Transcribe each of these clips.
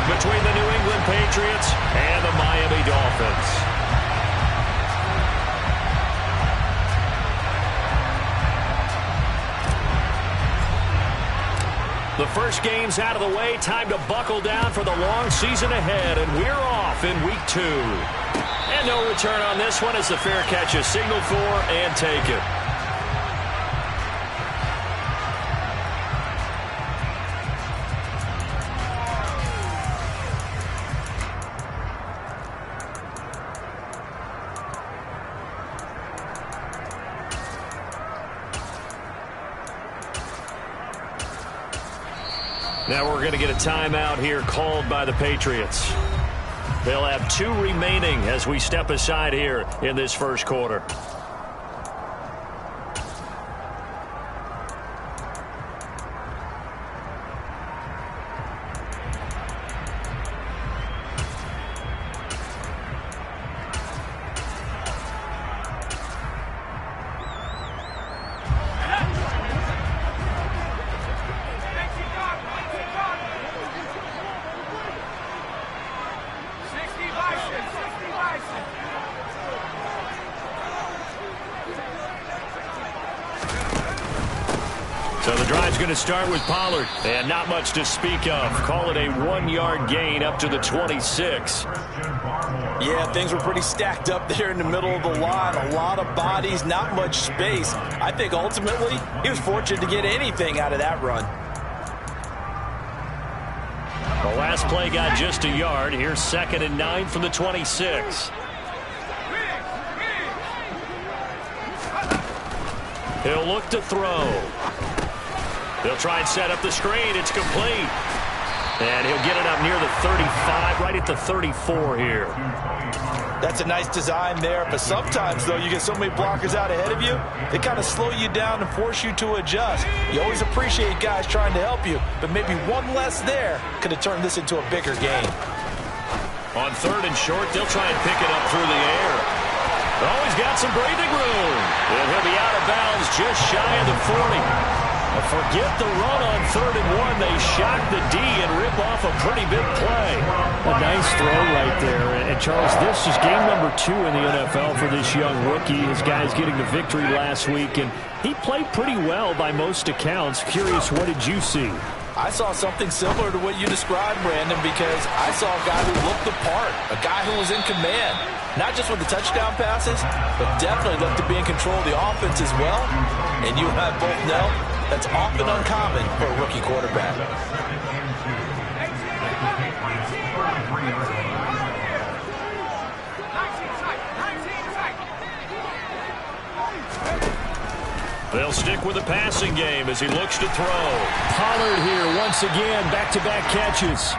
between the New England Patriots and the Miami Dolphins. The first game's out of the way. Time to buckle down for the long season ahead, and we're off in Week 2. And no return on this one as the fair catch is signaled for and taken. Now we're going to get a timeout here called by the Patriots. They'll have 2 remaining as we step aside here in this first quarter. So the drive's going to start with Pollard, and not much to speak of. Call it a 1-yard gain up to the 26. Yeah, things were pretty stacked up there in the middle of the line. A lot of bodies, not much space. I think ultimately he was fortunate to get anything out of that run. The last play got just a yard. Here's 2nd and 9 from the 26. He'll look to throw. He'll try and set up the screen. It's complete. And he'll get it up near the 35, right at the 34 here. That's a nice design there, but sometimes, though, you get so many blockers out ahead of you, they kind of slow you down and force you to adjust. You always appreciate guys trying to help you, but maybe one less there could have turned this into a bigger game. On 3rd and short, they'll try and pick it up through the air. Oh, he's got some breathing room. And he'll be out of bounds just shy of the 40. Forget the run on 3rd and 1. They shock the D and rip off a pretty big play. A nice throw right there. And Charles, this is game number 2 in the NFL for this young rookie. His guys getting the victory last week, and he played pretty well by most accounts. Curious, what did you see? I saw something similar to what you described, Brandon, because I saw a guy who looked the part, a guy who was in command, not just with the touchdown passes, but definitely looked to be in control of the offense as well. And you and I both know that's often uncommon for a rookie quarterback. They'll stick with the passing game as he looks to throw. Pollard here once again, back-to-back catches.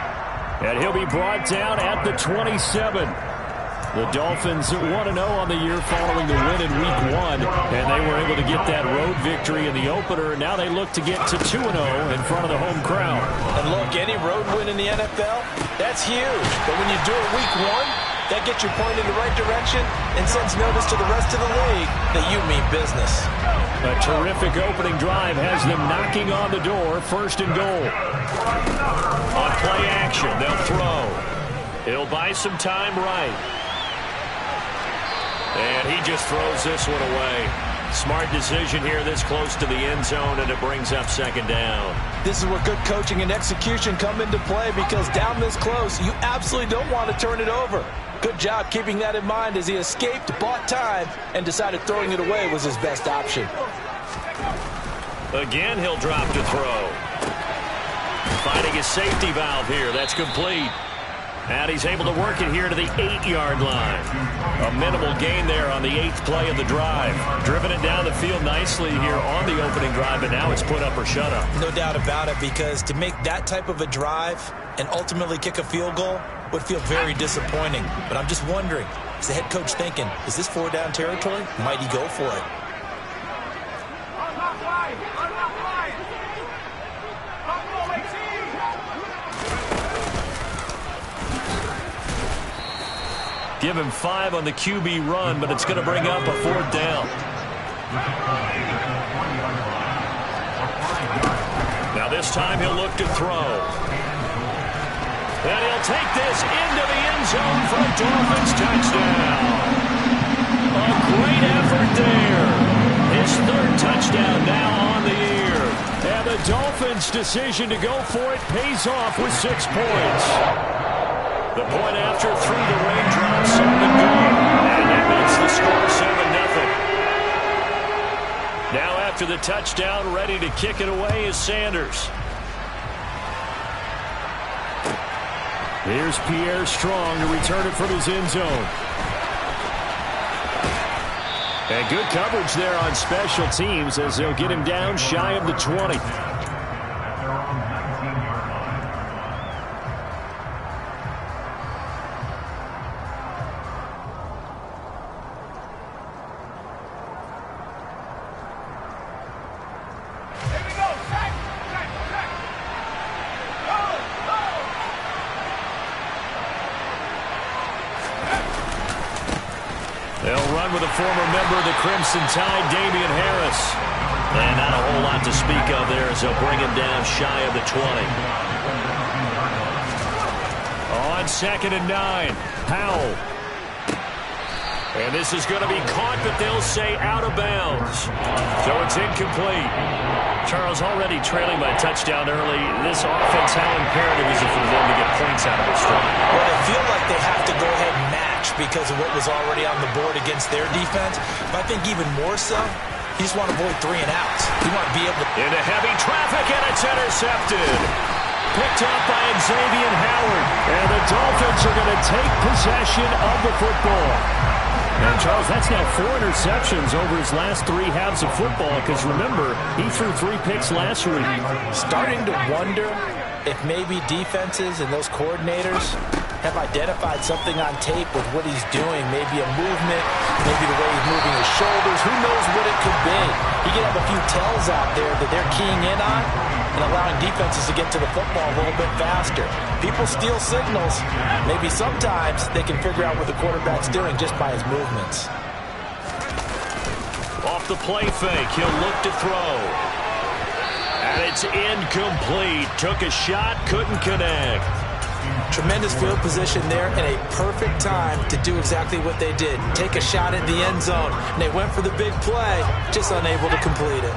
And he'll be brought down at the 27. The Dolphins 1-0 on the year following the win in Week 1, and they were able to get that road victory in the opener. Now they look to get to 2-0 in front of the home crowd. And look, any road win in the NFL, that's huge. But when you do it Week 1, that gets you pointed in the right direction and sends notice to the rest of the league that you mean business. A terrific opening drive has them knocking on the door. 1st and goal. On play action, they'll throw. He'll buy some time right. And he just throws this one away. Smart decision here this close to the end zone, and it brings up 2nd down. This is where good coaching and execution come into play, because down this close, you absolutely don't want to turn it over. Good job keeping that in mind as he escaped, bought time, and decided throwing it away was his best option. Again, he'll drop to throw. Finding his safety valve here. That's complete. And he's able to work it here to the 8-yard line. A minimal gain there on the 8th play of the drive. Driven it down the field nicely here on the opening drive, but now it's put up or shut up. No doubt about it, because to make that type of a drive and ultimately kick a field goal would feel very disappointing. But I'm just wondering, is the head coach thinking, is this 4-down territory? Might he go for it? Give him 5 on the QB run, but it's going to bring up a 4th down. Now this time he'll look to throw. And he'll take this into the end zone for a Dolphins touchdown. A great effort there. His third touchdown now on the year. And the Dolphins' decision to go for it pays off with 6 points. The point after through the raindrops on the game. And that makes the score 7-0. Now after the touchdown, ready to kick it away is Sanders. Here's Pierre Strong to return it from his end zone. And good coverage there on special teams as they'll get him down shy of the 20. They'll run with a former member of the Crimson Tide, Damian Harris. And not a whole lot to speak of there as they'll bring him down shy of the 20. On 2nd and 9, Powell. And this is going to be caught, but they'll say out of bounds. So it's incomplete. Charles, already trailing by a touchdown early. This offense, how imperative is it for them to get points out of this drive? Well, they feel like they have to go ahead and match because of what was already on the board against their defense. But I think even more so, you just want to avoid 3 and outs. You want to be able to... Into heavy traffic, and it's intercepted. Picked up by Xavier Howard. And the Dolphins are going to take possession of the football. And, Charles, that's now 4 interceptions over his last 3 halves of football because, remember, he threw 3 picks last week. Starting to wonder if maybe defenses and those coordinators have identified something on tape with what he's doing. Maybe a movement, maybe the way he's moving his shoulders. Who knows what it could be? He could have a few tells out there that they're keying in on and allowing defenses to get to the football a little bit faster. People steal signals. Maybe sometimes they can figure out what the quarterback's doing just by his movements. Off the play fake, he'll look to throw. And it's incomplete. Took a shot, couldn't connect. Tremendous field position there and a perfect time to do exactly what they did. Take a shot at the end zone. And they went for the big play, just unable to complete it.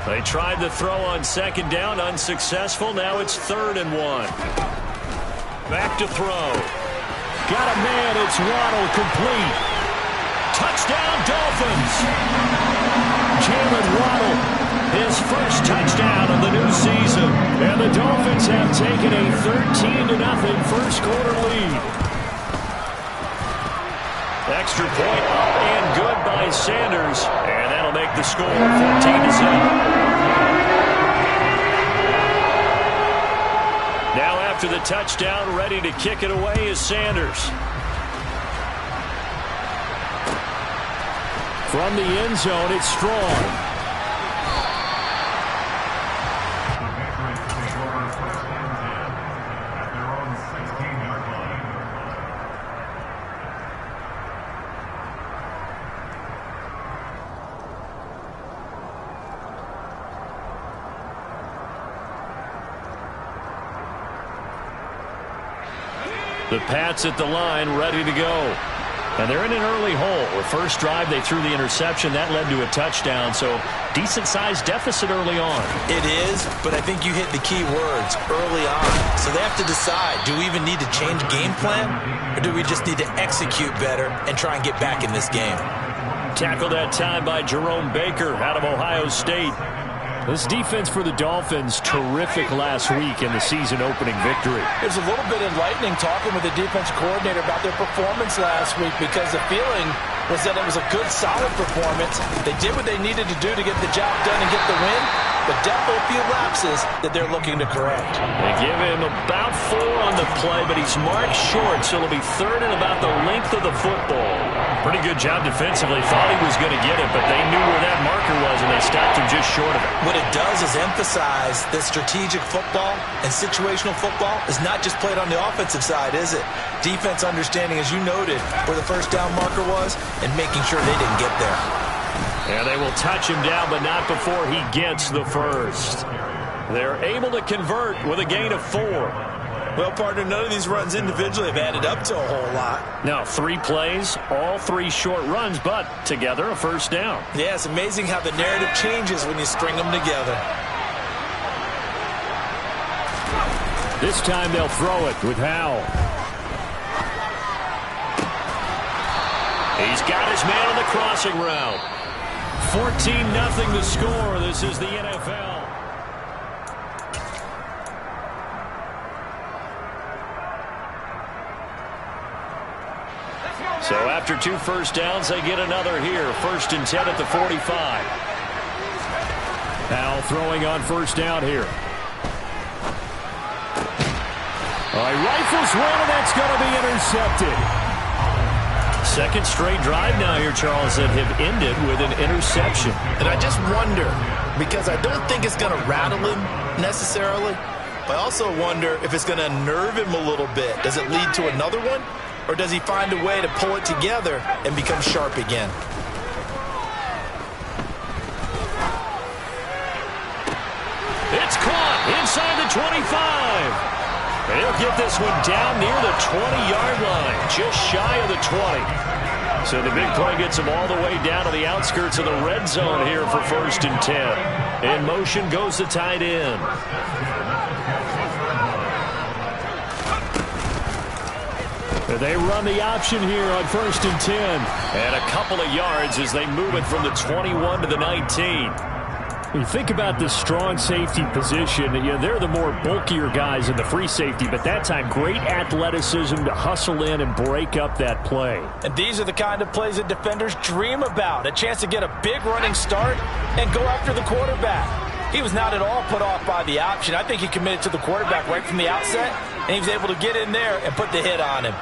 They tried the throw on 2nd down, unsuccessful. Now it's 3rd and 1. Back to throw. Got a man, it's Waddle, complete. Touchdown, Dolphins! Jalen Waddle, his first touchdown of the new season. And the Dolphins have taken a 13-0 first quarter lead. Extra point up and good by Sanders. And that'll make the score 14-7. Now after the touchdown, ready to kick it away is Sanders. From the end zone, it's Strong. The Pats at the line, ready to go. And they're in an early hole. The first drive, they threw the interception. That led to a touchdown, so decent-sized deficit early on. It is, but I think you hit the key words, early on. So they have to decide, do we even need to change game plan, or do we just need to execute better and try and get back in this game? Tackled that time by Jerome Baker out of Ohio State. This defense for the Dolphins, terrific last week in the season-opening victory. It was a little bit enlightening talking with the defensive coordinator about their performance last week because the feeling was that it was a good, solid performance. They did what they needed to do to get the job done and get the win, but definitely a few lapses that they're looking to correct. They give him about 4 on the play, but he's marked short, so it'll be 3rd and about the length of the football. Pretty good job defensively. Thought he was going to get it, but they knew where that marker was, and they stopped him just short of it. What it does is emphasize that strategic football and situational football is not just played on the offensive side, is it? Defense understanding, as you noted, where the first down marker was and making sure they didn't get there. And they will touch him down, but not before he gets the first. They're able to convert with a gain of 4. Well, partner, none of these runs individually have added up to a whole lot. Now, 3 plays, all 3 short runs, but together a first down. Yeah, it's amazing how the narrative changes when you string them together. This time they'll throw it with Howell. He's got his man on the crossing route. 14-0 the score. This is the NFL. So after 2 first downs, they get another here. 1st and 10 at the 45. Howell throwing on first down here. All right, rifles one, and that's going to be intercepted. Second straight drive now here, Charles, that have ended with an interception. And I just wonder, because I don't think it's going to rattle him necessarily, but I also wonder if it's going to nerve him a little bit. Does it lead to another one? Or does he find a way to pull it together and become sharp again? It's caught inside the 25. They'll get this one down near the 20-yard line, just shy of the 20. So the big play gets them all the way down to the outskirts of the red zone here for 1st and 10. In motion goes the tight end. They run the option here on 1st and 10. And a couple of yards as they move it from the 21 to the 19. When you think about the strong safety position, they're the more bulkier guys in the free safety, but that time great athleticism to hustle in and break up that play. And these are the kind of plays that defenders dream about, a chance to get a big running start and go after the quarterback. He was not at all put off by the option. I think he committed to the quarterback right from the outset, and he was able to get in there and put the hit on him.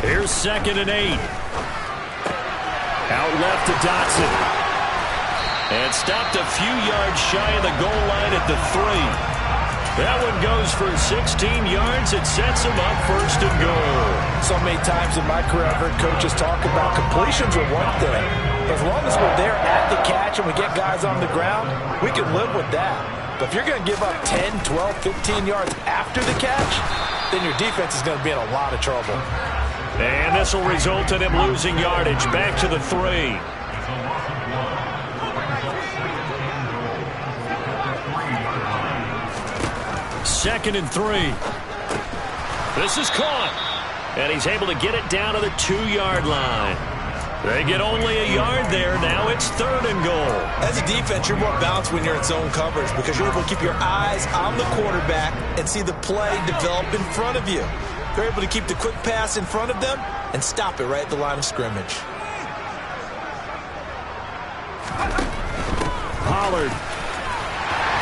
Here's 2nd and 8. Out left to Dotson. And stopped a few yards shy of the goal line at the 3. That one goes for 16 yards. It sets him up 1st and goal. So many times in my career, I've heard coaches talk about completions are one thing. As long as we're there at the catch and we get guys on the ground, we can live with that. But if you're going to give up 10, 12, 15 yards after the catch, then your defense is going to be in a lot of trouble. And this will result in him losing yardage. Back to the 3. 2nd and 3. This is caught. And he's able to get it down to the 2-yard line. They get only a yard there. Now it's 3rd and goal. As a defense, you're more balanced when you're in zone coverage because you're able to keep your eyes on the quarterback and see the play develop in front of you. They're able to keep the quick pass in front of them and stop it right at the line of scrimmage. Pollard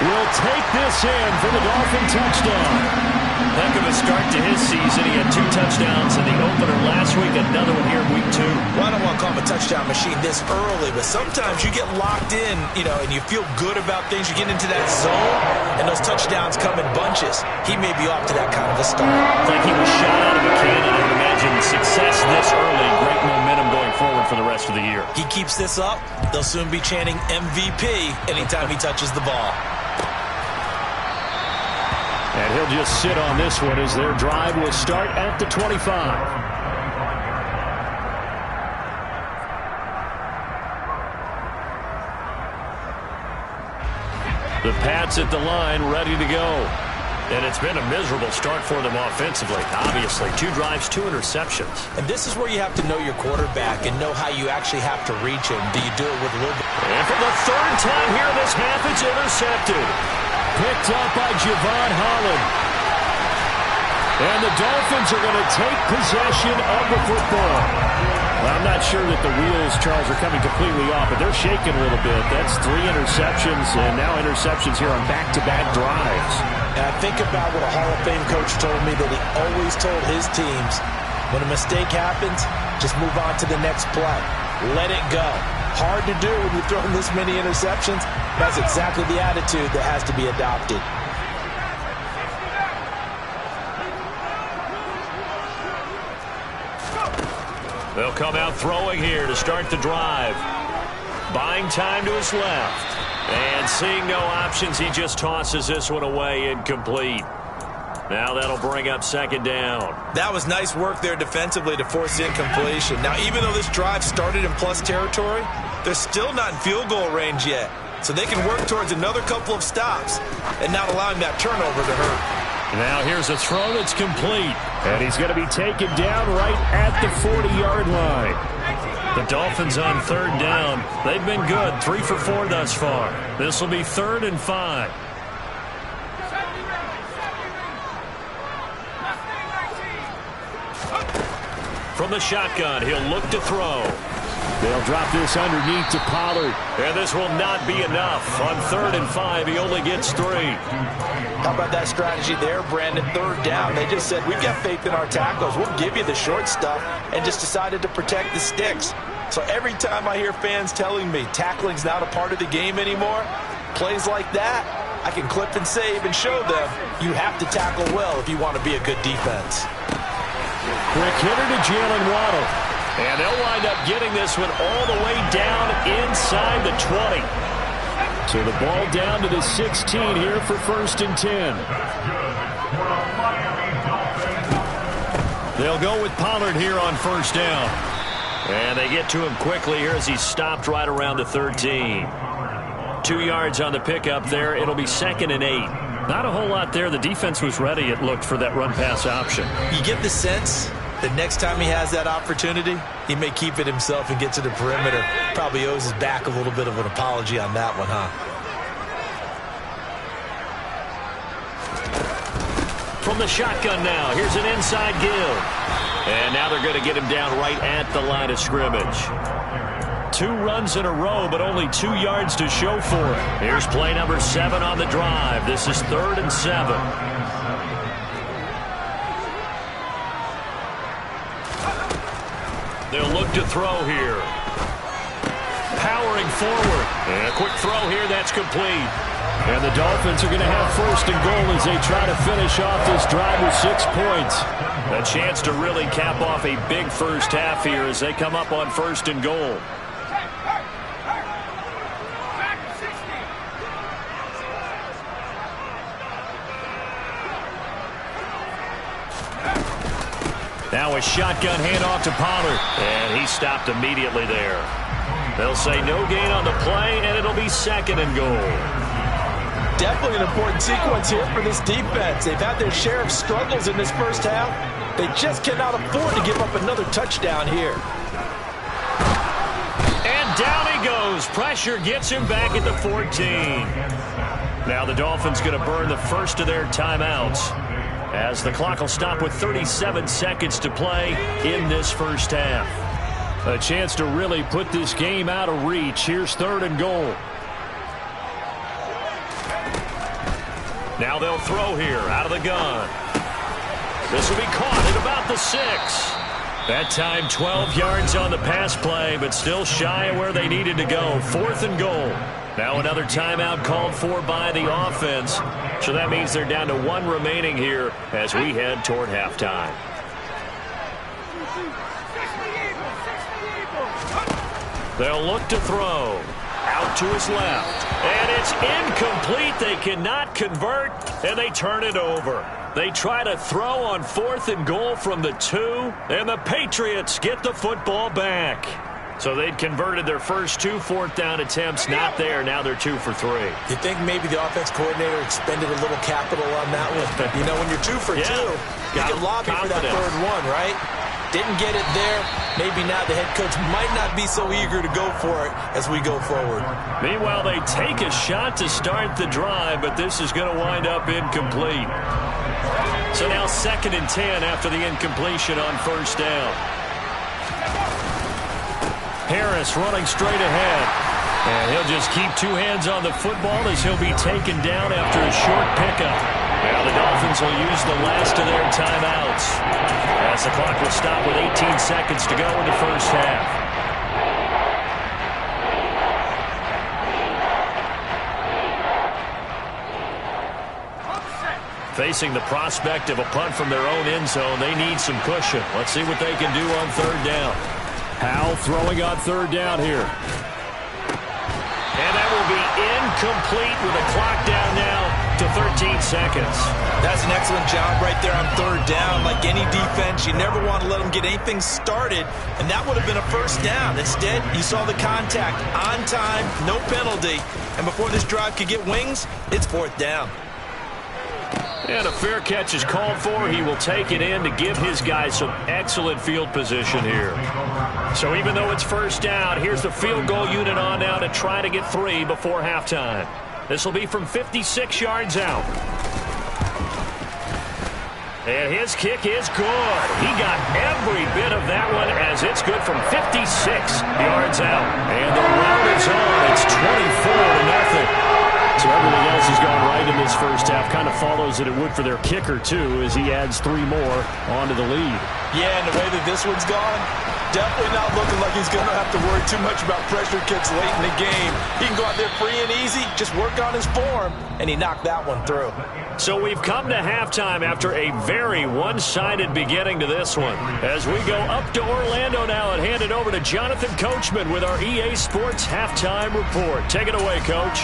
will take this in for the Dolphin touchdown. Heck of a start to his season. He had 2 touchdowns in the opener last week, another one here in week 2. Well, I don't want to call him a touchdown machine this early, but sometimes you get locked in, and you feel good about things. You get into that zone, and those touchdowns come in bunches. He may be off to that kind of a start. Like he was shot out of a cannon. I would imagine success this early, great momentum going forward for the rest of the year. He keeps this up, they'll soon be chanting MVP anytime he touches the ball. And he'll just sit on this one as their drive will start at the 25. The Pats at the line, ready to go. And it's been a miserable start for them offensively. Obviously, 2 drives, 2 interceptions. And this is where you have to know your quarterback and know how you actually have to reach him. Do you do it with a little bit? And for the 3rd time here this half, it's intercepted. Picked up by Javon Holland. And the Dolphins are going to take possession of the football. Well, I'm not sure that the wheels, Charles, are coming completely off, but they're shaking a little bit. That's 3 interceptions, and now interceptions here on back-to-back drives. And I think about what a Hall of Fame coach told me that he always told his teams, when a mistake happens, just move on to the next play. Let it go. Hard to do when you're throwing this many interceptions. That's exactly the attitude that has to be adopted. They'll come out throwing here to start the drive. Buying time to his left. And seeing no options, he just tosses this one away incomplete. Now that'll bring up second down. That was nice work there defensively to force the incompletion. Now, even though this drive started in plus territory, they're still not in field goal range yet. So they can work towards another couple of stops and not allowing that turnover to hurt. Now here's a throw that's complete. And he's going to be taken down right at the 40-yard line. The Dolphins on third down. They've been good, 3 for 4 thus far. This will be 3rd and 5. From the shotgun, he'll look to throw. They'll drop this underneath to Pollard. And this will not be enough. On 3rd and 5, he only gets 3. How about that strategy there, Brandon? 3rd down. They just said, we've got faith in our tackles. We'll give you the short stuff, and just decided to protect the sticks. So every time I hear fans telling me tackling's not a part of the game anymore, plays like that, I can clip and save and show them you have to tackle well if you want to be a good defense. Quick hitter to Jalen Waddle. And they'll wind up getting this one all the way down inside the 20. So the ball down to the 16 here for 1st and 10. They'll go with Pollard here on 1st down. And they get to him quickly here as he's stopped right around the 13. 2 yards on the pickup there. It'll be 2nd and 8. Not a whole lot there. The defense was ready, it looked, for that run-pass option. You get the sense that next time he has that opportunity, he may keep it himself and get to the perimeter. Probably owes his back a little bit of an apology on that one, huh? From the shotgun now, here's an inside give. And now they're going to get him down right at the line of scrimmage. 2 runs in a row, but only 2 yards to show for it. Here's play number 7 on the drive. This is 3rd and 7. They'll look to throw here. Powering forward. And a quick throw here, that's complete. And the Dolphins are going to have 1st and goal as they try to finish off this drive with 6 points. A chance to really cap off a big first half here as they come up on 1st and goal. Now a shotgun handoff to Pollard. And he stopped immediately there. They'll say no gain on the play, and it'll be 2nd and goal. Definitely an important sequence here for this defense. They've had their share of struggles in this first half. They just cannot afford to give up another touchdown here. And down he goes. Pressure gets him back at the 14. Now the Dolphins going to burn the first of their timeouts, as the clock will stop with 37 seconds to play in this first half. A chance to really put this game out of reach. Here's 3rd and goal. Now they'll throw here out of the gun. This will be caught at about the 6. That time 12 yards on the pass play, but still shy of where they needed to go. 4th and goal. Now another timeout called for by the offense. So that means they're down to 1 remaining here as we head toward halftime. They'll look to throw. Out to his left. And it's incomplete. They cannot convert, and they turn it over. They try to throw on 4th and goal from the 2, and the Patriots get the football back. So they'd converted their first 2 4th down attempts. Not there. Now they're 2 for 3. You think maybe the offense coordinator expended a little capital on that one? You know, when you're 2 for 2, you can lobby for that 3rd one, right? Didn't get it there. Maybe now the head coach might not be so eager to go for it as we go forward. Meanwhile, they take a shot to start the drive, but this is going to wind up incomplete. So now 2nd and 10 after the incompletion on 1st down. Harris running straight ahead. And he'll just keep 2 hands on the football as he'll be taken down after a short pickup. Now the Dolphins will use the last of their timeouts, as the clock will stop with 18 seconds to go in the first half. Facing the prospect of a punt from their own end zone, they need some cushion. Let's see what they can do on 3rd down. Howell throwing on third down here. And that will be incomplete with a clock down now to 13 seconds. That's an excellent job right there on third down. Like any defense, you never want to let them get anything started, and that would have been a first down. Instead, you saw the contact on time, no penalty, and before this drive could get wings, it's fourth down. And a fair catch is called for. He will take it in to give his guys some excellent field position here. So even though it's first down, here's the field goal unit on now to try to get 3 before halftime. This will be from 56 yards out. And his kick is good. He got every bit of that one as it's good from 56 yards out. And the round is on. It's 24-0. So everything else has gone right in this first half. Kind of follows that it would for their kicker, too, as he adds 3 more onto the lead. Yeah, and the way that this one's gone, definitely not looking like he's going to have to worry too much about pressure kicks late in the game. He can go out there free and easy, just work on his form, and he knocked that one through. So we've come to halftime after a very one-sided beginning to this one. As we go up to Orlando now and hand it over to Jonathan Coachman with our EA Sports Halftime Report. Take it away, Coach.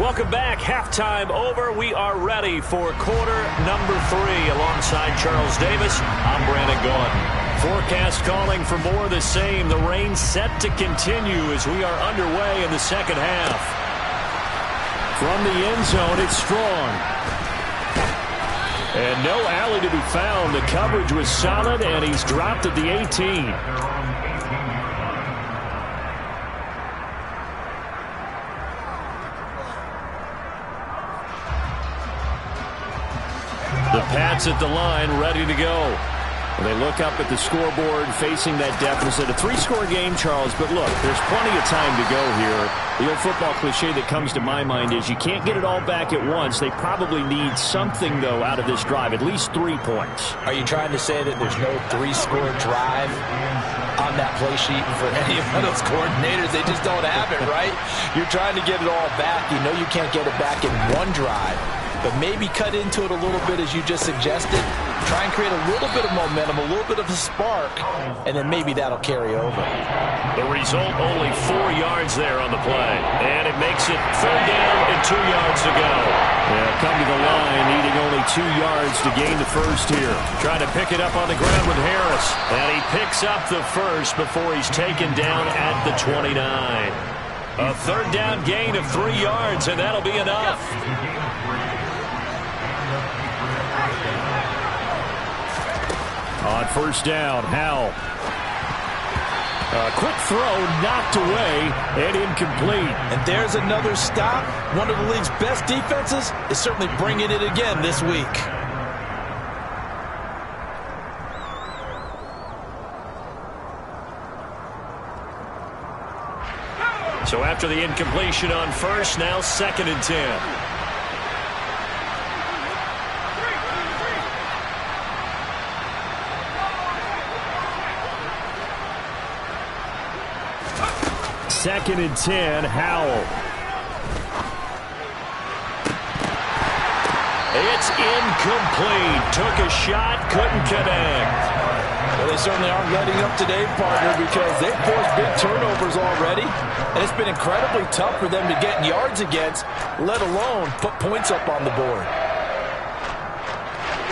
Welcome back. Halftime over. We are ready for quarter number 3 alongside Charles Davis. I'm Brandon Gaudin. Forecast calling for more of the same. The rain set to continue as we are underway in the second half. From the end zone, it's Strong. And no alley to be found. The coverage was solid, and he's dropped at the 18. The Pats at the line, ready to go. They look up at the scoreboard, facing that deficit. A 3-score game, Charles, but look, there's plenty of time to go here. The old football cliche that comes to my mind is you can't get it all back at once. They probably need something, though, out of this drive, at least 3 points. Are you trying to say that there's no 3-score drive on that play sheet for any of those coordinators? They just don't have it, right? You're trying to get it all back. You know you can't get it back in one drive. But maybe cut into it a little bit as you just suggested. Try and create a little bit of momentum, a little bit of a spark, and then maybe that'll carry over. The result, only 4 yards there on the play. And it makes it third down and 2 yards to go. Yeah, come to the line, needing only 2 yards to gain the first here. Trying to pick it up on the ground with Harris. And he picks up the first before he's taken down at the 29. A third down gain of 3 yards, and that'll be enough. On first down, Howell. A quick throw knocked away and incomplete. And there's another stop. One of the league's best defenses is certainly bringing it again this week. So after the incompletion on first, now 2nd and 10. Second and 10, Howell. It's incomplete. Took a shot, couldn't connect. Well, they certainly aren't letting up today, partner, because they've forced big turnovers already, and it's been incredibly tough for them to get yards against, let alone put points up on the board.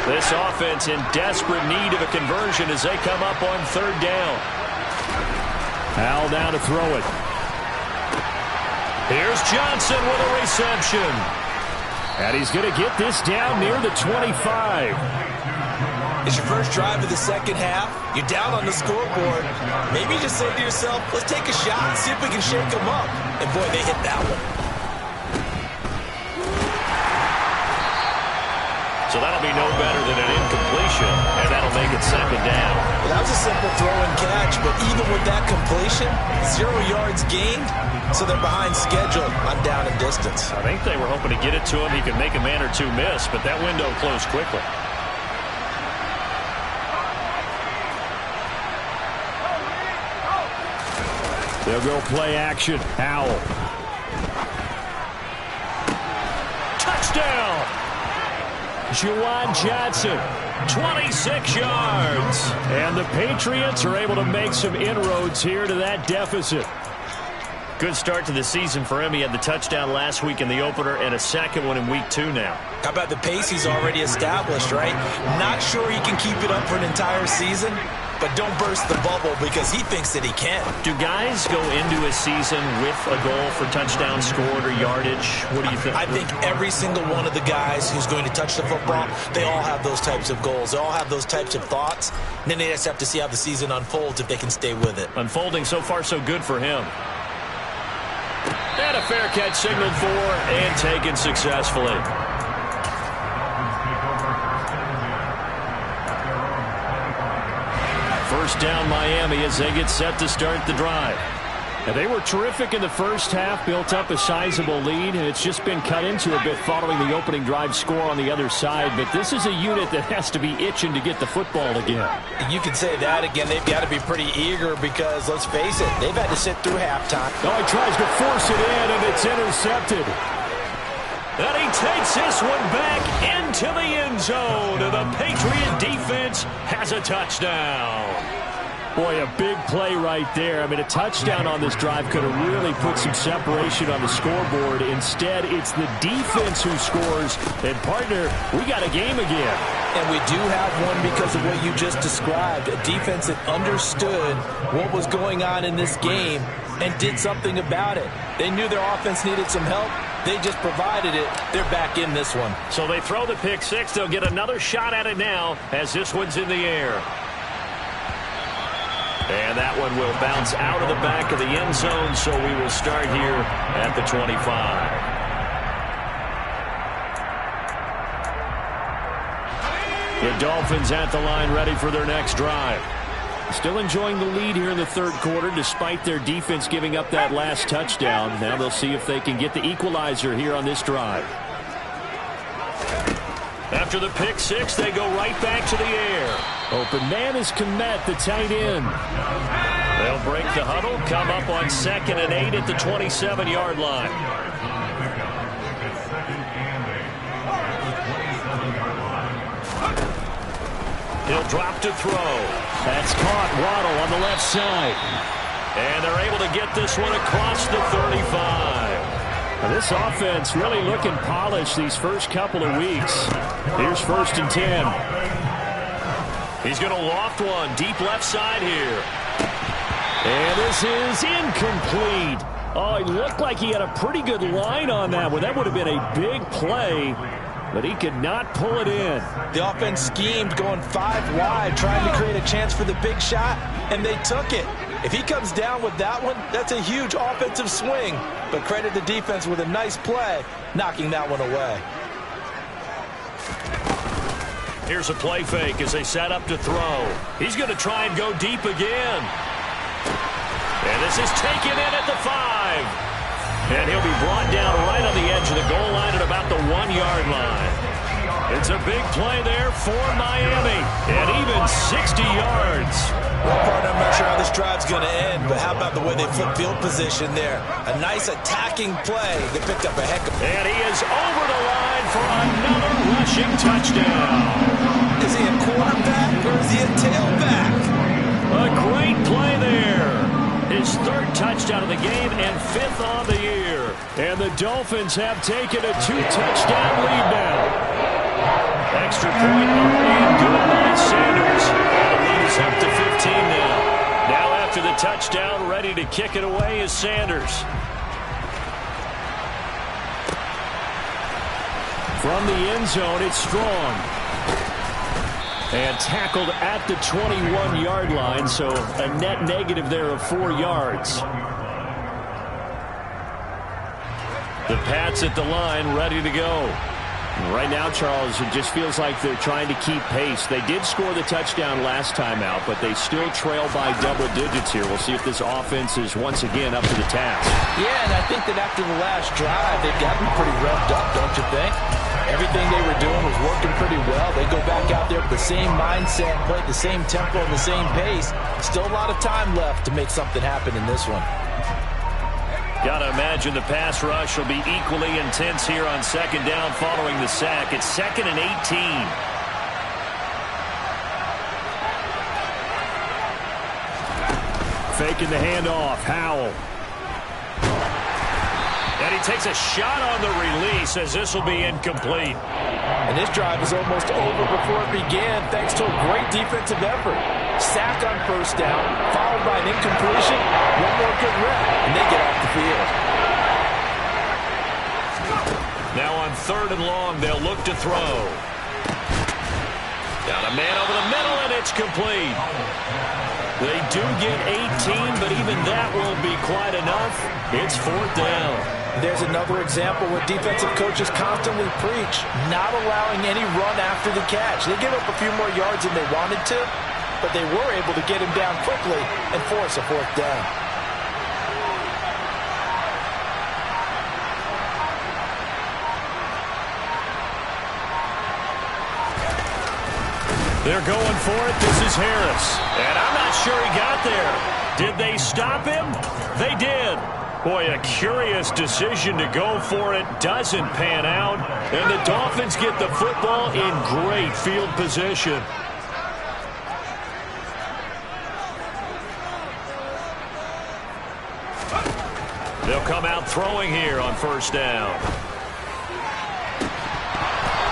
This offense in desperate need of a conversion as they come up on third down. Howell down to throw it. Here's Johnson with a reception. And he's going to get this down near the 25. It's your first drive of the second half. You're down on the scoreboard. Maybe you just say to yourself, let's take a shot, see if we can shake them up. And boy, they hit that one. So that'll be no better than an incompletion, and that'll make it second down. Well, that was a simple throw and catch, but even with that completion, 0 yards gained, so they're behind schedule on down and distance. I think they were hoping to get it to him. He could make a man or two miss, but that window closed quickly. They'll go play action. Howell. Touchdown! Juwan Johnson. 26 yards. And the Patriots are able to make some inroads here to that deficit. Good start to the season for him. He had the touchdown last week in the opener and a second one in week 2 now. How about the pace he's already established, right? Not sure he can keep it up for an entire season, but don't burst the bubble because he thinks that he can. Do guys go into a season with a goal for touchdown scored or yardage? What do you think? I think every single one of the guys who's going to touch the football, they all have those types of goals. They all have those types of thoughts. And then they just have to see how the season unfolds if they can stay with it. Unfolding so far so good for him. And a fair catch signaled for and taken successfully. First down Miami as they get set to start the drive. And they were terrific in the first half, built up a sizable lead, and it's just been cut into a bit following the opening drive score on the other side. But this is a unit that has to be itching to get the football again. You can say that again. They've got to be pretty eager because, let's face it, they've had to sit through halftime. Oh, he tries to force it in, and it's intercepted. And he takes this one back into the end zone. And the Patriot defense has a touchdown. Boy, a big play right there. I mean, a touchdown on this drive could have really put some separation on the scoreboard. Instead, it's the defense who scores. And, partner, we got a game again. And we do have one because of what you just described. A defense that understood what was going on in this game and did something about it. They knew their offense needed some help. They just provided it. They're back in this one. So they throw the pick six. They'll get another shot at it now as this one's in the air. And that one will bounce out of the back of the end zone, so we will start here at the 25. The Dolphins at the line ready for their next drive. Still enjoying the lead here in the third quarter despite their defense giving up that last touchdown. Now they'll see if they can get the equalizer here on this drive. After the pick six, they go right back to the air. Open man is Komet, the tight end. They'll break the huddle, come up on 2nd and 8 at the 27-yard line. He'll drop to throw. That's caught. Waddle on the left side. And they're able to get this one across the 35. Now this offense really looking polished these first couple of weeks. Here's 1st and 10. He's going to loft one deep left side here. And this is incomplete. Oh, it looked like he had a pretty good line on that one. That would have been a big play, but he could not pull it in. The offense schemed going 5 wide, trying to create a chance for the big shot, and they took it. If he comes down with that one, that's a huge offensive swing. But credit the defense with a nice play, knocking that one away. Here's a play fake as they set up to throw. He's going to try and go deep again. And this is taken in at the 5. And he'll be brought down right on the edge of the goal line at about the 1-yard line. It's a big play there for Miami. And even 60 yards. Well, partner, I'm not sure how this drive's going to end, but how about the way they flip field position there? A nice attacking play. They picked up a heck of... And he is over the line for another rushing touchdown. Is he a quarterback or is he a tailback? A great play there. His 3rd touchdown of the game and 5th on the year. And the Dolphins have taken a 2-touchdown lead now. Extra point and good by Sanders. And the lead is up to 15 now. Now after the touchdown, ready to kick it away is Sanders. From the end zone, it's Strong. And tackled at the 21-yard line, so a net negative there of 4 yards. The Pats at the line, ready to go. Right now, Charles, it just feels like they're trying to keep pace. They did score the touchdown last time out, but they still trail by double digits here. We'll see if this offense is once again up to the task. Yeah, and I think that after the last drive, they've got to be pretty revved up, don't you think? Everything they were doing was working pretty well. They go back out there with the same mindset, play at the same tempo and the same pace. Still a lot of time left to make something happen in this one. Got to imagine the pass rush will be equally intense here on 2nd down following the sack. It's 2nd and 18. faking the handoff. Howell. And he takes a shot on the release as this will be incomplete. And this drive is almost over before it began thanks to a great defensive effort. Sack on first down, followed by an incompletion, one more good rep, and they get off the field. Now on 3rd and long, they'll look to throw. Got a man over the middle, and it's complete. They do get 18, but even that won't be quite enough. It's 4th down. There's another example where defensive coaches constantly preach, not allowing any run after the catch. They give up a few more yards than they wanted to, but they were able to get him down quickly and force a 4th down. They're going for it. This is Harris. And I'm not sure he got there. Did they stop him? They did. Boy, a curious decision to go for it. Doesn't pan out. And the Dolphins get the football in great field position. They'll come out throwing here on 1st down.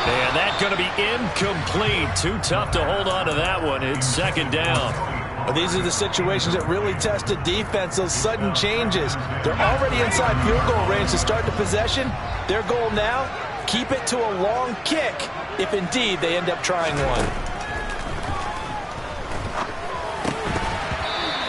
And that's going to be incomplete. Too tough to hold on to that one. It's 2nd down. Well, these are the situations that really test the defense, those sudden changes. They're already inside field goal range to start the possession. Their goal now, keep it to a long kick if indeed they end up trying one.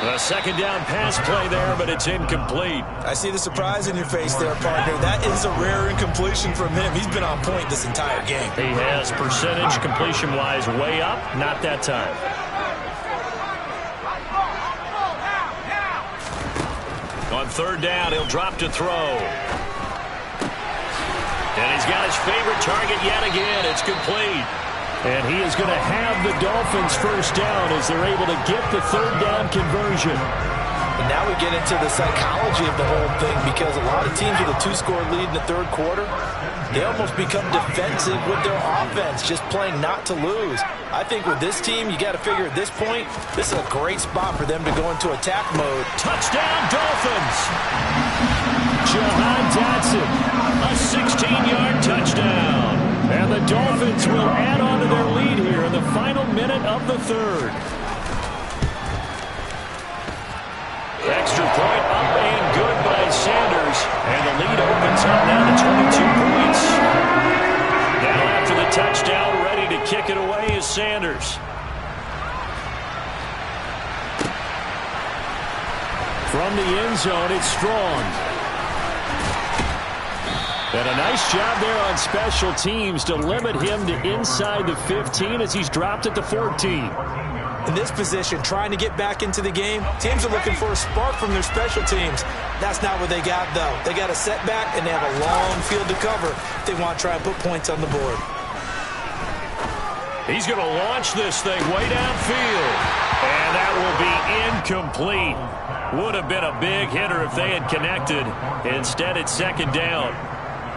A 2nd down pass play there, but it's incomplete. I see the surprise in your face there, partner. That is a rare incompletion from him. He's been on point this entire game. He has percentage completion-wise way up. Not that time. On 3rd down, he'll drop to throw. And he's got his favorite target yet again. It's complete. And he is going to have the Dolphins 1st down as they're able to get the 3rd down conversion. And now we get into the psychology of the whole thing, because a lot of teams with a 2-score lead in the 3rd quarter, they almost become defensive with their offense, just playing not to lose. I think with this team, you got to figure at this point, this is a great spot for them to go into attack mode. Touchdown, Dolphins! Jahan Dotson, a 16-yard touchdown. And the Dolphins will add on to their lead here in the final minute of the 3rd. Extra point up and good by Sanders. And the lead opens up now to 22 points. Now after the touchdown, ready to kick it away is Sanders. From the end zone, it's Strong. And a nice job there on special teams to limit him to inside the 15 as he's dropped at the 14. In this position, trying to get back into the game, teams are looking for a spark from their special teams. That's not what they got, though. They got a setback, and they have a long field to cover if they want to try and put points on the board. He's going to launch this thing way downfield. And that will be incomplete. Would have been a big hitter if they had connected. Instead, it's 2nd down.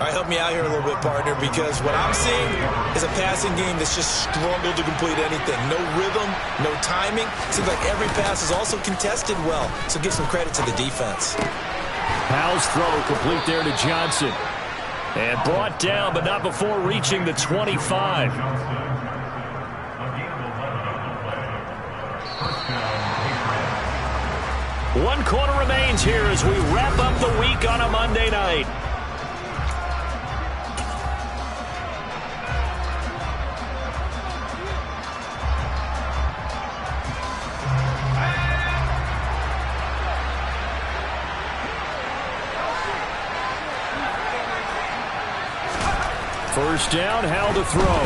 All right, help me out here a little bit, partner, because what I'm seeing is a passing game that's just struggled to complete anything. No rhythm, no timing. Seems like every pass is also contested well, so give some credit to the defense. Howell's throw complete there to Johnson. And brought down, but not before reaching the 25. One quarter remains here as we wrap up the week on a Monday night. First down, Howell to throw.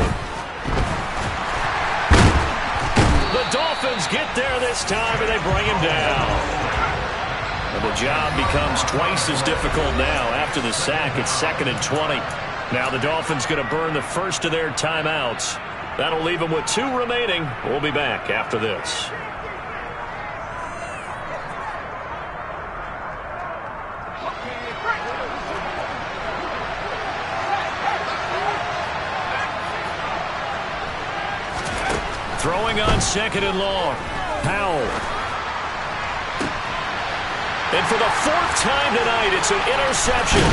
The Dolphins get there this time, and they bring him down. And the job becomes twice as difficult now. After the sack, it's 2nd and 20. Now the Dolphins going to burn the first of their timeouts. That'll leave them with 2 remaining. We'll be back after this. Throwing on 2nd and long. Howell. And for the fourth time tonight, it's an interception.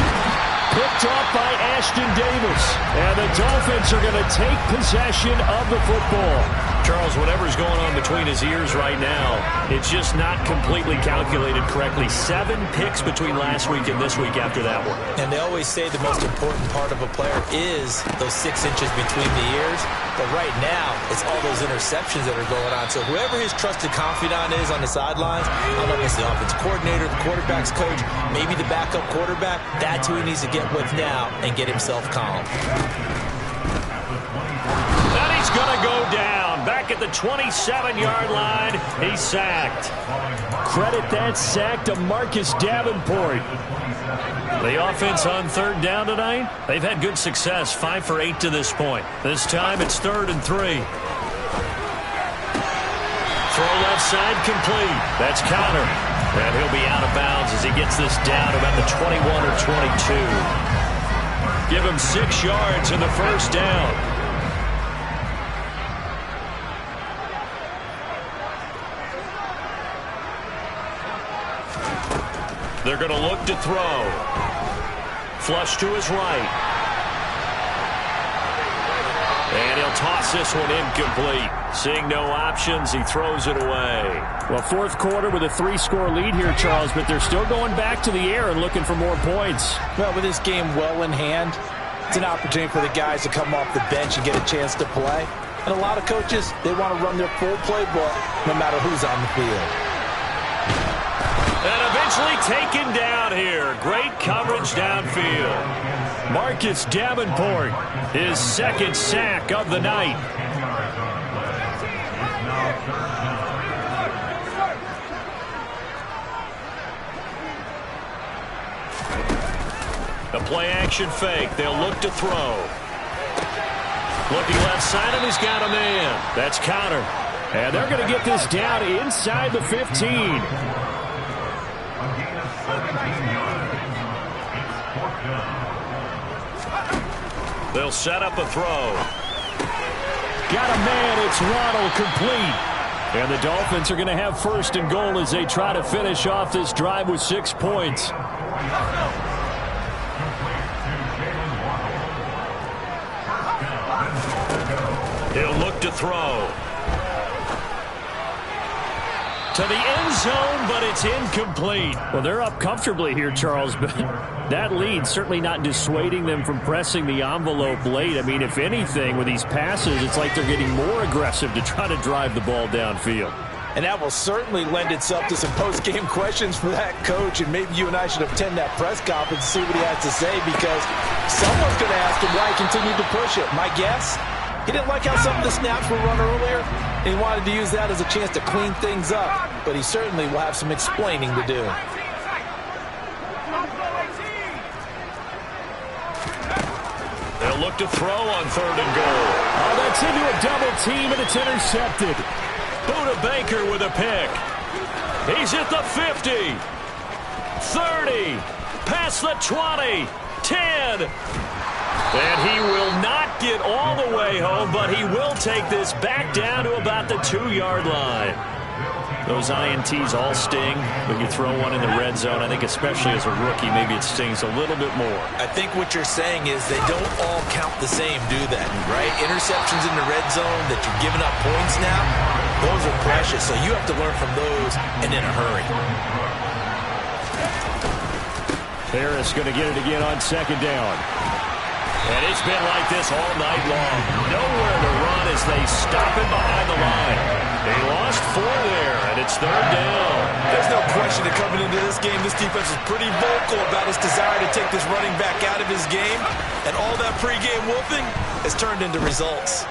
Picked off by Ashton Davis. And the Dolphins are going to take possession of the football. Charles, whatever's going on between his ears right now, it's just not completely calculated correctly. 7 picks between last week and this week after that one. And they always say the most important part of a player is those 6 inches between the ears. But right now, it's all those interceptions that are going on. So whoever his trusted confidant is on the sidelines, I don't know if it's the offensive coordinator, the quarterback's coach, maybe the backup quarterback, that's who he needs to get with now and get himself calm. And he's going to go down. Back at the 27-yard line, he's sacked. Credit that sack to Marcus Davenport. The offense on third down tonight, they've had good success, 5 for 8 to this point. This time it's 3rd and 3. Throw left side complete. That's counter. And he'll be out of bounds as he gets this down about the 21 or 22. Give him 6 yards in the first down. They're going to look to throw. Flush to his right. And he'll toss this one incomplete. Seeing no options, he throws it away. Well, fourth quarter with a 3-score lead here, Charles, but they're still going back to the air and looking for more points. Well, with this game well in hand, it's an opportunity for the guys to come off the bench and get a chance to play. And a lot of coaches, they want to run their full playbook no matter who's on the field. And eventually taken down here. Great coverage downfield. Marcus Davenport, his 2nd sack of the night. The play-action fake. They'll look to throw. Looking left side, and he's got a man. That's counter. And they're going to get this down inside the 15. They'll set up a throw. Got a man. It's Ronald, complete. And the Dolphins are going to have 1st and goal as they try to finish off this drive with 6 points. He'll look to throw. To the end zone, but it's incomplete. Well, they're up comfortably here, Charles, but that lead certainly not dissuading them from pressing the envelope late. I mean, if anything, with these passes, it's like they're getting more aggressive to try to drive the ball downfield. And that will certainly lend itself to some post-game questions for that coach, and maybe you and I should attend that press conference and see what he has to say, because someone's going to ask him why he continued to push it. My guess, he didn't like how some of the snaps were run earlier, and he wanted to use that as a chance to clean things up, but he certainly will have some explaining to do. They'll look to throw on 3rd and goal. Oh, that's into a double team, and it's intercepted. Buda Baker with a pick. He's at the 50. 30. Past the 20. 10. And he will not get all the way home, but he will take this back down to about the 2-yard line. Those INTs all sting when you throw one in the red zone. I think especially as a rookie, maybe it stings a little bit more. I think what you're saying is they don't all count the same, do they? Right? Interceptions in the red zone that you're giving up points now, those are precious. So you have to learn from those and in a hurry. Harris going to get it again on 2nd down. And it's been like this all night long. Nowhere to run as they stop him behind the line. They lost 4 there, and it's 3rd down. There's no question that coming into this game, this defense is pretty vocal about its desire to take this running back out of his game. And all that pregame whooping has turned into results.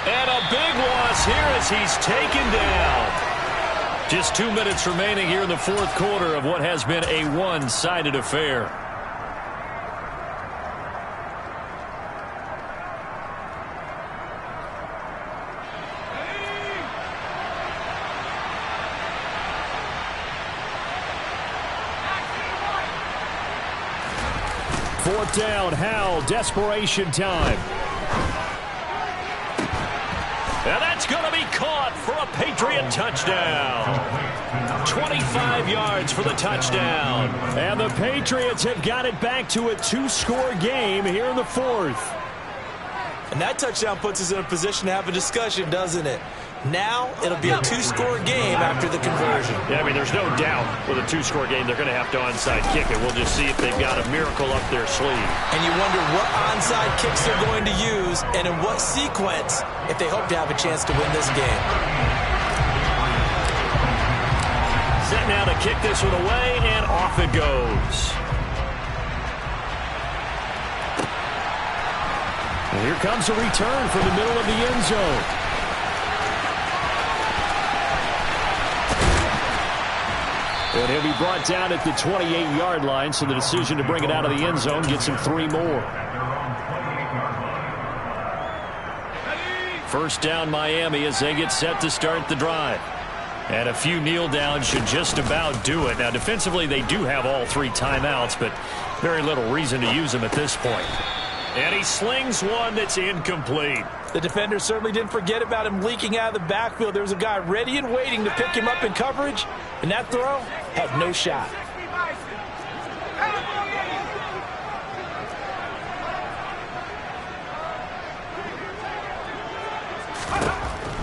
And a big loss here as he's taken down. Just 2 minutes remaining here in the 4th quarter of what has been a one-sided affair. Fourth down, Howell, desperation time. And that's going to be caught for a Patriot touchdown. 25 yards for the touchdown. And the Patriots have got it back to a 2-score game here in the fourth. And that touchdown puts us in a position to have a discussion, doesn't it? Now it'll be a 2-score game after the conversion. Yeah, I mean, there's no doubt with a 2-score game they're going to have to onside kick it. We'll just see if they've got a miracle up their sleeve. And you wonder what onside kicks they're going to use and in what sequence if they hope to have a chance to win this game. Set now to kick this one away, and off it goes. And here comes a return from the middle of the end zone. And he'll be brought down at the 28-yard line, so the decision to bring it out of the end zone gets him 3 more. First down Miami as they get set to start the drive. And a few kneel downs should just about do it. Now, defensively, they do have all 3 timeouts, but very little reason to use them at this point. And he slings one that's incomplete. The defender certainly didn't forget about him leaking out of the backfield. There was a guy ready and waiting to pick him up in coverage, and that throw had no shot.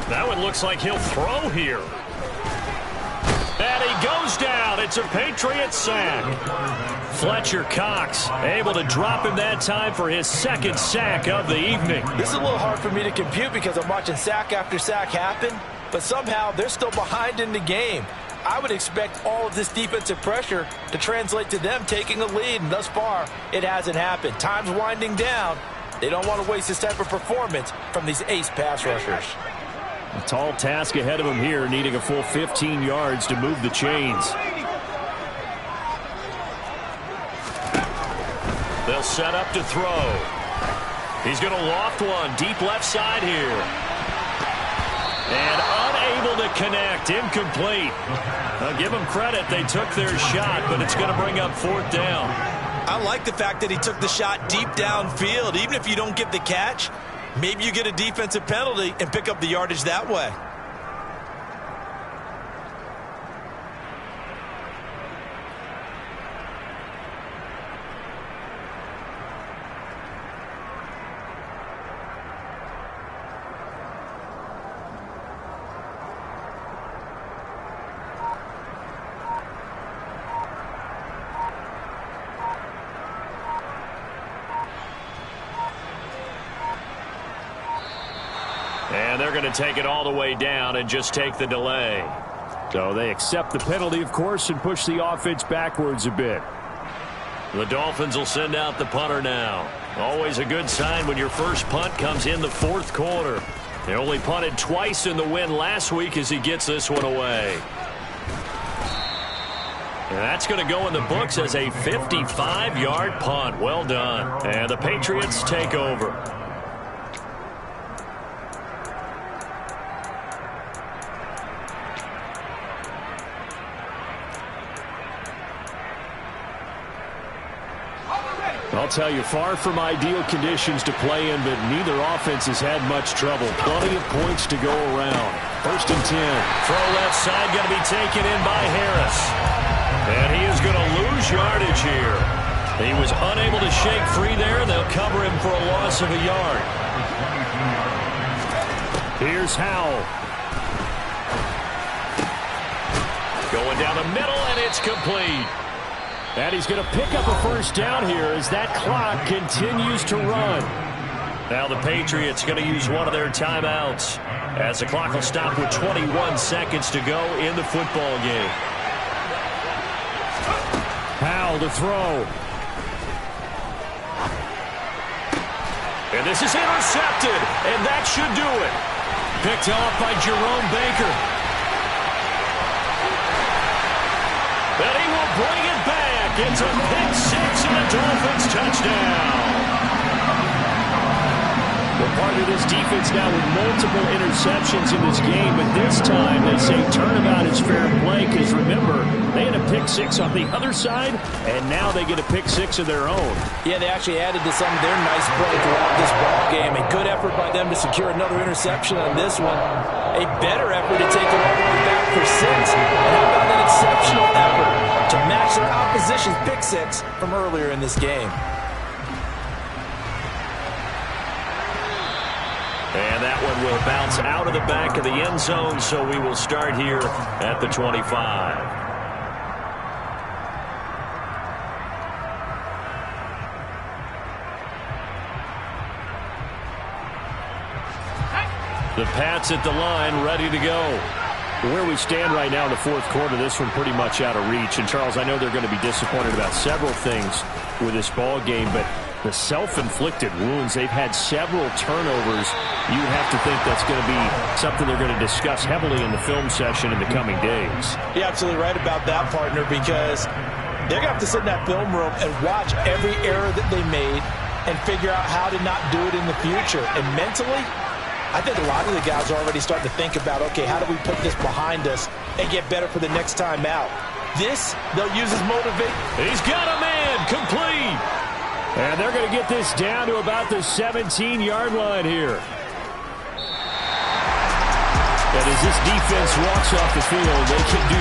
That one looks like he'll throw here. And he goes down. It's a Patriot sack. Fletcher Cox able to drop him that time for his 2nd sack of the evening. This is a little hard for me to compute because I'm watching sack after sack happen, but somehow they're still behind in the game. I would expect all of this defensive pressure to translate to them taking a lead, and thus far, it hasn't happened. Time's winding down. They don't want to waste this type of performance from these ace pass rushers. A tall task ahead of him here, needing a full 15 yards to move the chains. They'll set up to throw. He's going to loft one deep left side here. And unable to connect. Incomplete. I'll give them credit. They took their shot, but it's going to bring up 4th down. I like the fact that he took the shot deep downfield. Even if you don't get the catch, maybe you get a defensive penalty and pick up the yardage that way. And they're going to take it all the way down and just take the delay. So they accept the penalty, of course, and push the offense backwards a bit. The Dolphins will send out the punter now. Always a good sign when your first punt comes in the 4th quarter. They only punted twice in the win last week as he gets this one away. And that's going to go in the books as a 55-yard punt. Well done. And the Patriots take over. I'll tell you, far from ideal conditions to play in, but neither offense has had much trouble. Plenty of points to go around. 1st and 10. Throw left side going to be taken in by Harris. And he is going to lose yardage here. He was unable to shake free there, and they'll cover him for a loss of a yard. Here's Howell. Going down the middle, and it's complete. And he's going to pick up a 1st down here as that clock continues to run. Now the Patriots going to use one of their timeouts as the clock will stop with 21 seconds to go in the football game. Howell to throw. And this is intercepted, and that should do it. Picked off by Jerome Baker. And he will bring it back. It's a pick 6 and a Dolphins touchdown. The Partner, this defense now with multiple interceptions in this game, but this time they say turnabout is fair play because, remember, they had a pick six on the other side, and now they get a pick six of their own. Yeah, they actually added to some of their nice play throughout this ball game. A good effort by them to secure another interception on this one. A better effort to take it all the way back for six. And how about that exceptional effort to match their opposition's pick six from earlier in this game? And that one will bounce out of the back of the end zone, so we will start here at the 25. The Pats at the line, ready to go. Where we stand right now in the fourth quarter, this one pretty much out of reach. And, Charles, I know they're going to be disappointed about several things with this ball game, but the self-inflicted wounds, they've had several turnovers. You have to think that's going to be something they're going to discuss heavily in the film session in the coming days. You're absolutely right about that, partner, because they're going to have to sit in that film room and watch every error that they made and figure out how to not do it in the future. And mentally, I think a lot of the guys are already starting to think about, okay, how do we put this behind us and get better for the next time out? This, they'll use as motivation. He's got a man, complete. And they're going to get this down to about the 17-yard line here. And as this defense walks off the field, they can do